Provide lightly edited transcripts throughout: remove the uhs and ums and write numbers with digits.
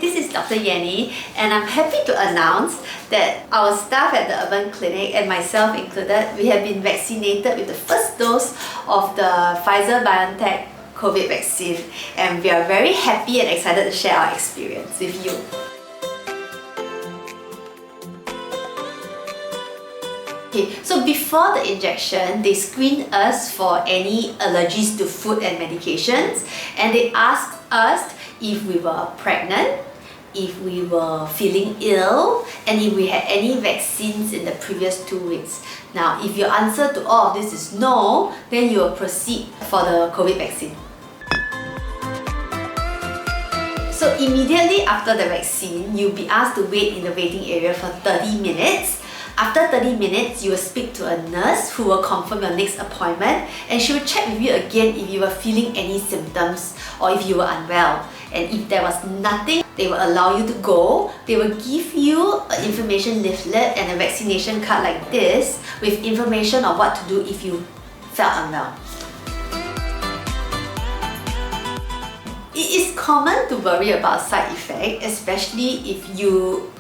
This is Dr. Yenny, and I'm happy to announce that our staff at the Urban Clinic, and myself included, we have been vaccinated with the first dose of the Pfizer-BioNTech COVID vaccine, and we are very happy and excited to share our experience with you. Okay, so before the injection, they screened us for any allergies to food and medications, and they asked us if we were pregnant, if we were feeling ill, and if we had any vaccines in the previous 2 weeks. Now, if your answer to all of this is no, then you will proceed for the COVID vaccine. So immediately after the vaccine, you'll be asked to wait in the waiting area for 30 minutes. After 30 minutes, you will speak to a nurse who will confirm your next appointment, and she will check with you again if you were feeling any symptoms or if you were unwell. And if there was nothing, they will allow you to go. They will give you an information leaflet and a vaccination card like this with information on what to do if you felt unwell. It is common to worry about side effects, especially if you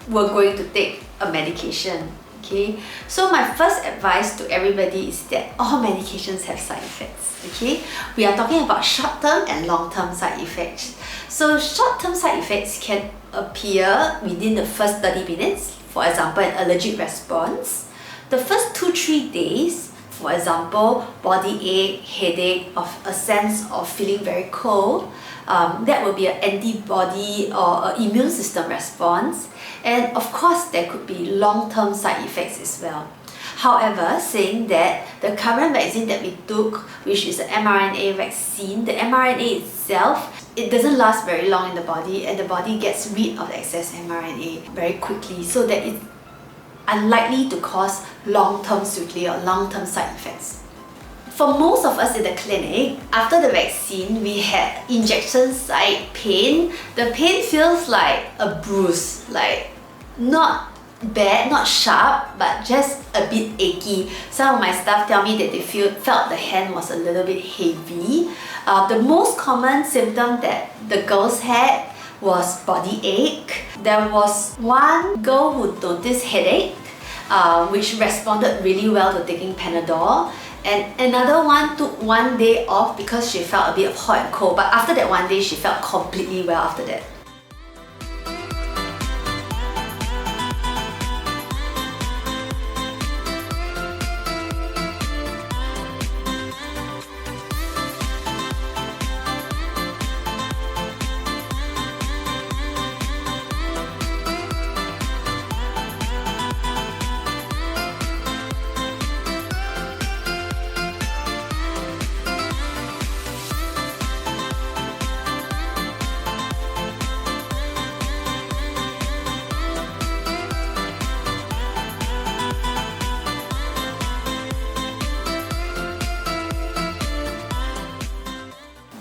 were going to take a medication. Okay, so my first advice to everybody is that all medications have side effects. Okay, we are talking about short-term and long-term side effects. So short-term side effects can appear within the first 30 minutes, for example, an allergic response. The first 2-3 days, for example, body ache, headache, of a sense of feeling very cold, that will be an antibody or an immune system response. And of course, there could be long-term side effects as well. However, saying that the current vaccine that we took, which is the mRNA vaccine, the mRNA itself, it doesn't last very long in the body, and the body gets rid of the excess mRNA very quickly, so that it's unlikely to cause long-term sequelae or long-term side effects. For most of us in the clinic, after the vaccine, we had injection site pain. The pain feels like a bruise, like not bad, not sharp, but just a bit achy. Some of my staff tell me that they felt the hand was a little bit heavy. The most common symptom that the girls had was body ache. There was one girl who noticed headache, which responded really well to taking Panadol. And another one took 1 day off because she felt a bit of hot and cold, but after that 1 day she felt completely well after that.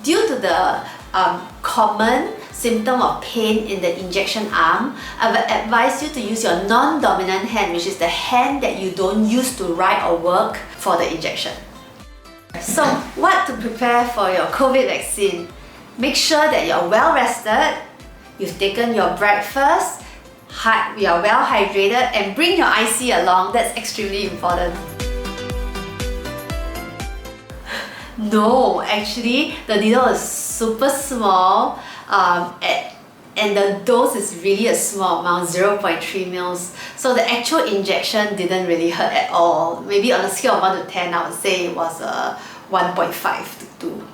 Due to the common symptom of pain in the injection arm, I would advise you to use your non-dominant hand, which is the hand that you don't use to write or work, for the injection. So, what to prepare for your COVID vaccine? Make sure that you're well rested, you've taken your breakfast, you are well hydrated, and bring your IC along. That's extremely important. No, actually, the needle is super small, and the dose is really a small amount, 0.3 mils. So the actual injection didn't really hurt at all. Maybe on a scale of 1 to 10, I would say it was a 1.5 to 2.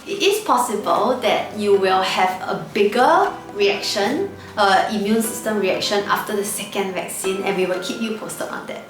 It is possible that you will have a bigger reaction, immune system reaction after the second vaccine, and we will keep you posted on that.